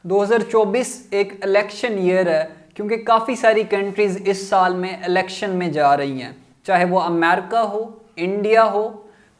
2024 ایک election year ہے کیونکہ کافی ساری کنٹریز اس سال میں الیکشن میں جا رہی ہیں، چاہے وہ امریکہ ہو، انڈیا ہو،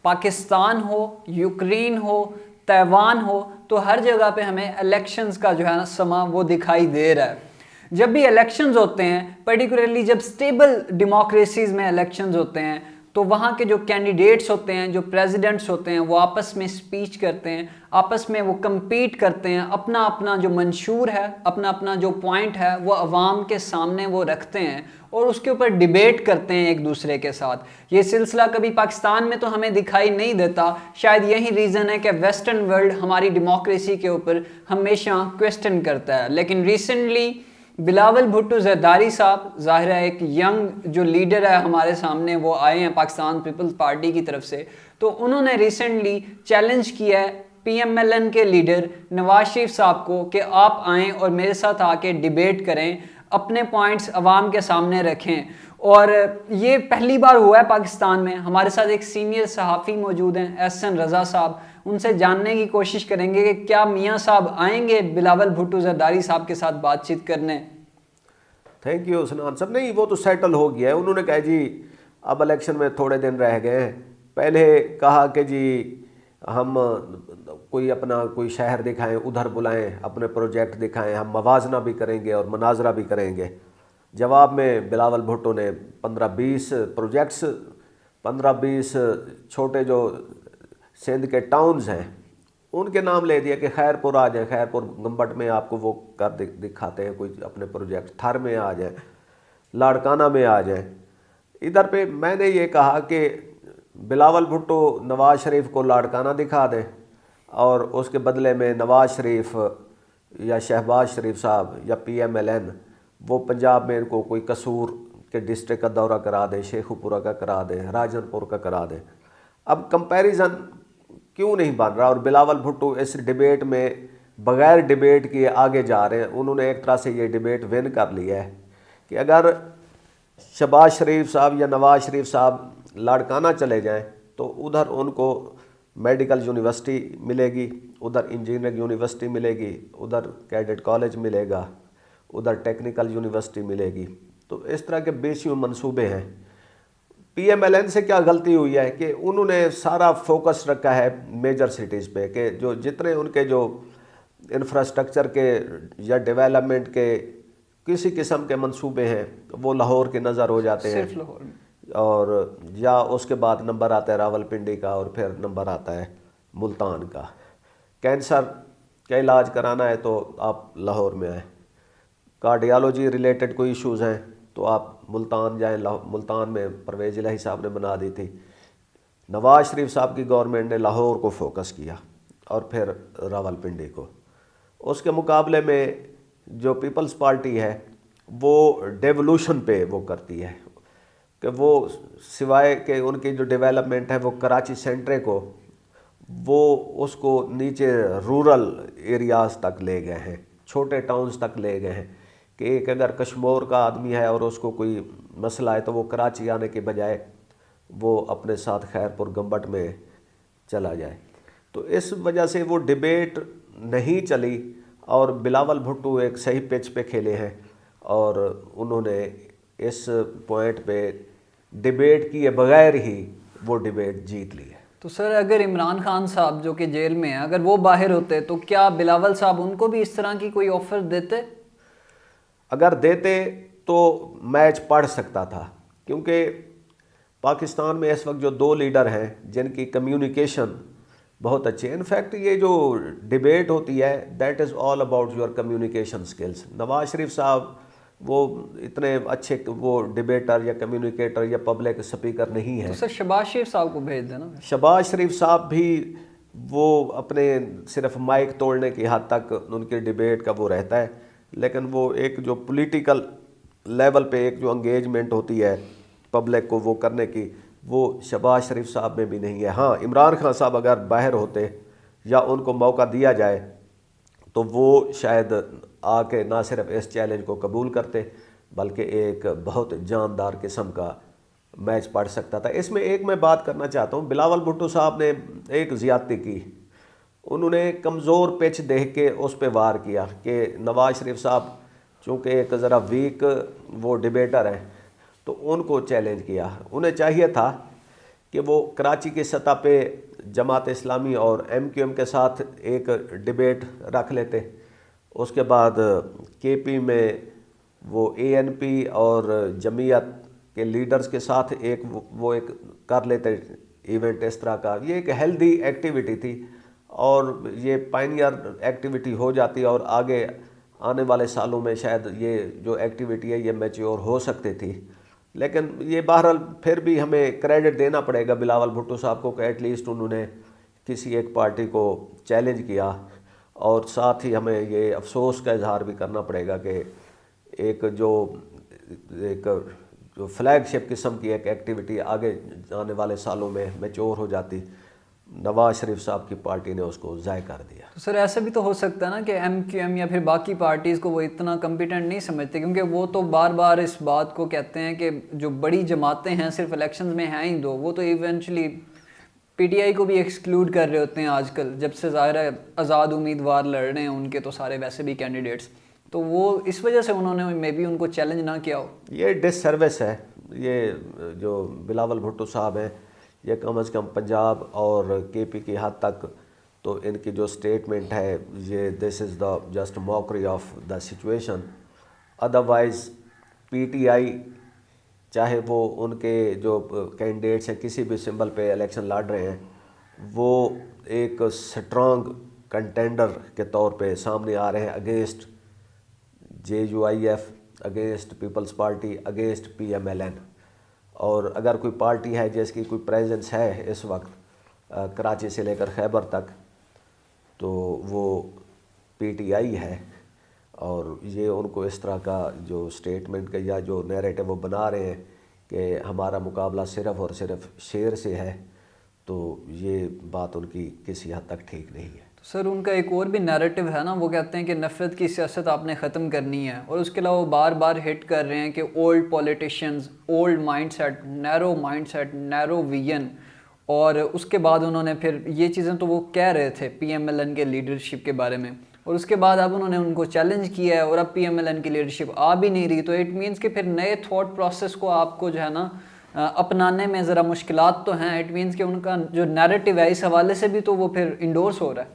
پاکستان ہو، یوکرین ہو، تائیوان ہو، تو ہر جگہ پہ ہمیں الیکشنز کا جو ہے نا سما وہ دکھائی دے رہا ہے۔ جب بھی الیکشنز ہوتے ہیں، پرٹیکولرلی جب سٹیبل ڈیموکریسیز میں الیکشنز ہوتے ہیں، تو وہاں کے جو کینڈیڈیٹس ہوتے ہیں، جو پریزیڈنٹس ہوتے ہیں، وہ آپس میں سپیچ کرتے ہیں، آپس میں وہ کمپیٹ کرتے ہیں، اپنا اپنا جو منشور ہے، اپنا اپنا جو پوائنٹ ہے وہ عوام کے سامنے وہ رکھتے ہیں اور اس کے اوپر ڈیبیٹ کرتے ہیں ایک دوسرے کے ساتھ۔ یہ سلسلہ کبھی پاکستان میں تو ہمیں دکھائی نہیں دیتا، شاید یہی ریزن ہے کہ ویسٹرن ورلڈ ہماری ڈیموکریسی کے اوپر ہمیشہ کویسچن کرتا ہے۔ لیکن ریسنٹلی بلاول بھٹو زرداری صاحب، ظاہر ہے ایک ینگ جو لیڈر ہے ہمارے سامنے، وہ آئے ہیں پاکستان پیپلز پارٹی کی طرف سے، تو انہوں نے ریسنٹلی چیلنج کیا ہے پی ایم ایل این کے لیڈر نواز شریف صاحب کو کہ آپ آئیں اور میرے ساتھ آ کے ڈیبیٹ کریں، اپنے پوائنٹس عوام کے سامنے رکھیں۔ اور یہ پہلی بار ہوا ہے پاکستان میں۔ ہمارے ساتھ ایک سینئر صحافی موجود ہیں، احسن رضا صاحب، ان سے جاننے کی کوشش کریں گے کہ کیا میاں صاحب آئیں گے بلاول بھٹو زرداری صاحب کے ساتھ بات چیت کرنے۔ تھینک یو سنان صاحب۔ نہیں، وہ تو سیٹل ہو گیا ہے، انہوں نے کہا جی اب الیکشن میں تھوڑے دن رہ گئے ہیں۔ پہلے کہا کہ جی ہم کوئی شہر دکھائیں، ادھر بلائیں، اپنے پروجیکٹ دکھائیں، ہم موازنہ بھی کریں گے اور مناظرہ بھی کریں گے۔ جواب میں بلاول بھٹو نے 15-20 پروجیکٹس، 15-20 چھوٹے جو سندھ کے ٹاؤنز ہیں ان کے نام لے دیا کہ خیر پور آ جائیں، خیر پور گمبٹ میں آپ کو وہ کر دکھاتے ہیں کوئی اپنے پروجیکٹ، تھر میں آ جائیں، لاڑکانہ میں آ جائیں۔ ادھر پہ میں نے یہ کہا کہ بلاول بھٹو نواز شریف کو لاڑکانہ دکھا دیں اور اس کے بدلے میں نواز شریف یا شہباز شریف صاحب یا پی ایم ایل این وہ پنجاب میں ان کو کوئی قصور کے ڈسٹرکٹ کا دورہ کرا دیں، شیخو پورہ کا کرا دیں، راجن پور کا کرا دیں۔ اب کمپیریزن کیوں نہیں بن رہا؟ اور بلاول بھٹو اس ڈیبیٹ میں بغیر ڈیبیٹ کیے آگے جا رہے ہیں۔ انہوں نے ایک طرح سے یہ ڈیبیٹ ون کر لیا ہے کہ اگر شہباز شریف صاحب یا نواز شریف صاحب لاڑکانہ چلے جائیں تو ادھر ان کو میڈیکل یونیورسٹی ملے گی، ادھر انجینئرنگ یونیورسٹی ملے گی، ادھر کیڈٹ کالج ملے گا، ادھر ٹیکنیکل یونیورسٹی ملے گی۔ تو اس طرح کے بیسیوں منصوبے ہیں۔ پی ایم ایل این سے کیا غلطی ہوئی ہے کہ انہوں نے سارا فوکس رکھا ہے میجر سٹیز پہ، کہ جو جتنے ان کے جو انفراسٹرکچر کے یا ڈیولپمنٹ کے کسی قسم کے منصوبے ہیں وہ لاہور کے نظر ہو جاتے ہیں، صرف لاہور میں، اور یا اس کے بعد نمبر آتا ہے راول پنڈی کا اور پھر نمبر آتا ہے ملتان کا۔ کینسر کا علاج کرانا ہے تو آپ لاہور میں آئیں، کارڈیالوجی ریلیٹڈ کوئی ایشوز ہیں تو آپ ملتان جائیں، ملتان میں پرویز الہی صاحب نے بنا دی تھی۔ نواز شریف صاحب کی گورنمنٹ نے لاہور کو فوکس کیا اور پھر راول پنڈی کو۔ اس کے مقابلے میں جو پیپلز پارٹی ہے وہ ڈیولوشن پہ وہ کرتی ہے کہ وہ سوائے کہ ان کی جو ڈیولپمنٹ ہے وہ کراچی سینٹرے کو وہ اس کو نیچے رورل ایریاز تک لے گئے ہیں، چھوٹے ٹاؤنز تک لے گئے ہیں کہ ایک اگر کشمور کا آدمی ہے اور اس کو کوئی مسئلہ ہے تو وہ کراچی آنے کے بجائے وہ اپنے ساتھ خیر پور گمبٹ میں چلا جائے۔ تو اس وجہ سے وہ ڈیبیٹ نہیں چلی اور بلاول بھٹو ایک صحیح پچ پہ کھیلے ہیں اور انہوں نے اس پوائنٹ پہ ڈیبیٹ کیے بغیر ہی وہ ڈیبیٹ جیت لی ہے۔ تو سر اگر عمران خان صاحب جو کہ جیل میں ہیں اگر وہ باہر ہوتے تو کیا بلاول صاحب ان کو بھی اس طرح کی کوئی آفر دیتے؟ اگر دیتے تو میچ پڑھ سکتا تھا، کیونکہ پاکستان میں اس وقت جو 2 لیڈر ہیں جن کی کمیونیکیشن بہت اچھی ہے۔ انفیکٹ یہ جو ڈیبیٹ ہوتی ہے that is all about your communication skills. Nawaz Sharif صاحب وہ اتنے اچھے وہ ڈیبیٹر یا کمیونیکیٹر یا پبلک سپیکر نہیں ہیں۔ تو سر شہباز شریف صاحب کو بھیج دینا۔ شہباز شریف صاحب بھی وہ اپنے صرف مائک توڑنے کی حد تک ان کے ڈیبیٹ کا وہ رہتا ہے، لیکن وہ ایک جو پولیٹیکل لیول پہ ایک جو انگیجمنٹ ہوتی ہے پبلک کو وہ کرنے کی، وہ شہباز شریف صاحب میں بھی نہیں ہے۔ ہاں، عمران خان صاحب اگر باہر ہوتے یا ان کو موقع دیا جائے تو وہ شاید آ کے نہ صرف اس چیلنج کو قبول کرتے بلکہ ایک بہت جاندار قسم کا میچ پڑھ سکتا تھا۔ اس میں ایک میں بات کرنا چاہتا ہوں، بلاول بھٹو صاحب نے ایک زیادتی کی، انہوں نے کمزور پچ دیکھ کے اس پہ وار کیا کہ نواز شریف صاحب چونکہ ایک ذرا ویک وہ ڈبیٹر ہیں تو ان کو چیلنج کیا. انہیں چاہیے تھا کہ وہ کراچی کی سطح پہ جماعت اسلامی اور ایم کیو ایم کے ساتھ ایک ڈبیٹ رکھ لیتے, اس کے بعد کے پی میں وہ اے این پی اور جمعیت کے لیڈرز کے ساتھ ایک کر لیتے ایونٹ اس طرح کا. یہ ایک ہیلدی ایکٹیویٹی تھی اور یہ پائنیئر ایکٹیویٹی ہو جاتی اور آگے آنے والے سالوں میں شاید یہ جو ایکٹیویٹی ہے یہ میچیور ہو سکتی تھی. لیکن یہ بہرحال پھر بھی ہمیں کریڈٹ دینا پڑے گا بلاول بھٹو صاحب کو کہ ایٹ لیسٹ انہوں نے کسی ایک پارٹی کو چیلنج کیا, اور ساتھ ہی ہمیں یہ افسوس کا اظہار بھی کرنا پڑے گا کہ ایک جو فلیگ شپ قسم کی ایک ایکٹیویٹی آگے آنے والے سالوں میں میچور ہو جاتی, نواز شریف صاحب کی پارٹی نے اس کو ضائع کر دیا. تو سر ایسا بھی تو ہو سکتا ہے نا کہ ایم کیو ایم یا پھر باقی پارٹیز کو وہ اتنا کمپیٹنٹ نہیں سمجھتے, کیونکہ وہ تو بار بار اس بات کو کہتے ہیں کہ جو بڑی جماعتیں ہیں صرف الیکشنز میں ہیں ہی دو, وہ تو ایونچولی پی ٹی آئی کو بھی ایکسکلوڈ کر رہے ہوتے ہیں آج کل, جب سے ظاہر ہے آزاد امیدوار لڑ رہے ہیں ان کے تو سارے ویسے بھی کینڈیڈیٹس, تو وہ اس وجہ سے انہوں نے مے بی ان کو چیلنج نہ کیا ہو. یہ ڈس سروس ہے. یہ جو بلاول بھٹو صاحب ہیں یہ کم از کم پنجاب اور کے پی کی حد تک تو ان کی جو اسٹیٹمنٹ ہے یہ this is the just mockery of the situation. Otherwise P T I چاہے وہ ان کے جو کینڈیڈیٹس ہیں کسی بھی سمبل پہ الیکشن لڑ رہے ہیں وہ ایک سٹرانگ کنٹینڈر کے طور پہ سامنے آ رہے ہیں against J U I F, against Peoples Party, against P M L N. اور اگر کوئی پارٹی ہے جس کی کوئی پریزنس ہے اس وقت کراچی سے لے کر خیبر تک تو وہ پی ٹی آئی ہے, اور یہ ان کو اس طرح کا جو اسٹیٹمنٹ کا یا جو نیریٹو وہ بنا رہے ہیں کہ ہمارا مقابلہ صرف اور صرف شیر سے ہے, تو یہ بات ان کی کسی حد تک ٹھیک نہیں ہے. سر ان کا ایک اور بھی نیریٹو ہے نا, وہ کہتے ہیں کہ نفرت کی سیاست آپ نے ختم کرنی ہے, اور اس کے علاوہ وہ بار بار ہٹ کر رہے ہیں کہ old politicians, old mindset, narrow vision, اور اس کے بعد انہوں نے پھر یہ چیزیں تو وہ کہہ رہے تھے پی ایم ایل این کے لیڈرشپ کے بارے میں, اور اس کے بعد اب انہوں نے ان کو چیلنج کیا ہے اور اب پی ایم ایل این کی لیڈرشپ آ بھی نہیں رہی, تو اٹ مینس کہ پھر نئے تھاٹ پروسیس کو آپ کو جو ہے نا اپنانے میں ذرا مشکلات تو ہیں. اٹ مینس کہ ان کا جو نیریٹو ہے اس حوالے سے بھی تو وہ پھر انڈورس ہو رہا ہے.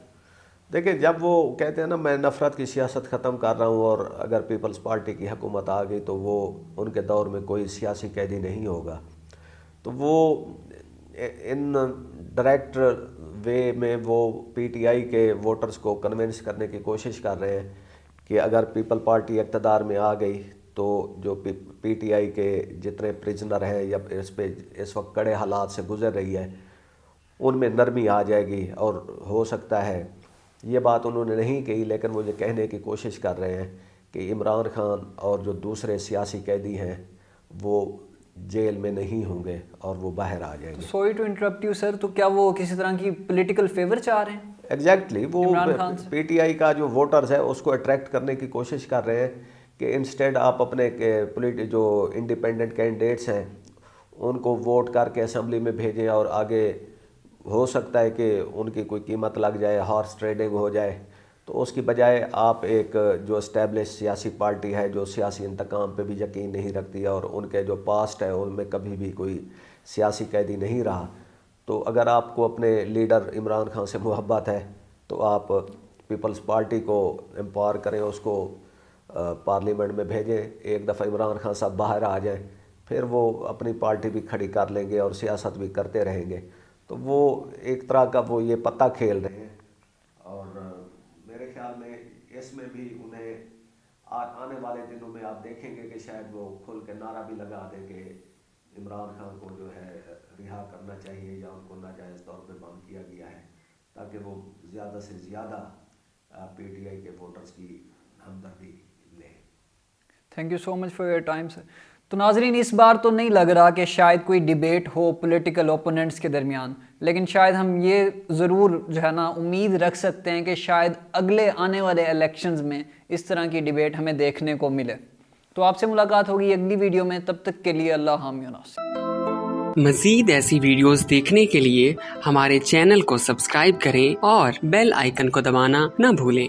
دیکھیں جب وہ کہتے ہیں نا میں نفرت کی سیاست ختم کر رہا ہوں اور اگر پیپلز پارٹی کی حکومت آ گئی تو وہ ان کے دور میں کوئی سیاسی قیدی نہیں ہوگا, تو وہ ان ڈائریکٹ وے میں وہ پی ٹی آئی کے ووٹرز کو کنونس کرنے کی کوشش کر رہے ہیں کہ اگر پیپل پارٹی اقتدار میں آ گئی تو جو پی ٹی آئی کے جتنے پریزنر ہیں یا اس پہ اس وقت کڑے حالات سے گزر رہی ہے ان میں نرمی آ جائے گی. اور ہو سکتا ہے یہ بات انہوں نے نہیں کہی لیکن وہ یہ کہنے کی کوشش کر رہے ہیں کہ عمران خان اور جو دوسرے سیاسی قیدی ہیں وہ جیل میں نہیں ہوں گے اور وہ باہر آ جائیں گے. Sorry to interrupt you sir, تو کیا وہ کسی طرح کی پولیٹیکل فیور چاہ رہے ہیں؟ ایگزیکٹلی وہ پی ٹی آئی کا جو ووٹرز ہے اس کو اٹریکٹ کرنے کی کوشش کر رہے ہیں کہ انسٹیڈ آپ اپنے جو انڈیپینڈنٹ کینڈیڈیٹس ہیں ان کو ووٹ کر کے اسمبلی میں بھیجیں اور آگے ہو سکتا ہے کہ ان کی کوئی قیمت لگ جائے, ہارس ٹریڈنگ ہو جائے, تو اس کی بجائے آپ ایک جو اسٹیبلش سیاسی پارٹی ہے جو سیاسی انتقام پہ بھی یقین نہیں رکھتی اور ان کے جو پاسٹ ہے ان میں کبھی بھی کوئی سیاسی قیدی نہیں رہا, تو اگر آپ کو اپنے لیڈر عمران خان سے محبت ہے تو آپ پیپلز پارٹی کو امپاور کریں, اس کو پارلیمنٹ میں بھیجیں, ایک دفعہ عمران خان صاحب باہر آ جائیں پھر وہ اپنی پارٹی بھی کھڑی کر لیں گے اور سیاست بھی کرتے رہیں گے. تو وہ ایک طرح کا وہ یہ پتہ کھیل رہے ہیں, اور میرے خیال میں اس میں بھی انہیں آنے والے دنوں میں آپ دیکھیں گے کہ شاید وہ کھل کے نعرہ بھی لگا دیں کہ عمران خان کو جو ہے رہا کرنا چاہیے یا ان کو ناجائز طور پہ بند کیا گیا ہے, تاکہ وہ زیادہ سے زیادہ پی ٹی آئی کے ووٹرز کی ہمدردی لیں. Thank you so much for your time sir. تو ناظرین اس بار تو نہیں لگ رہا کہ شاید کوئی ڈیبیٹ ہو پولیٹیکل اوپوننٹس کے درمیان, لیکن شاید ہم یہ ضرور جو ہے نا امید رکھ سکتے ہیں کہ شاید اگلے آنے والے الیکشنز میں اس طرح کی ڈیبیٹ ہمیں دیکھنے کو ملے. تو آپ سے ملاقات ہوگی اگلی ویڈیو میں, تب تک کے لیے اللہ حافظ. مزید ایسی ویڈیوز دیکھنے کے لیے ہمارے چینل کو سبسکرائب کریں اور بیل آئیکن کو دبانا نہ بھولیں۔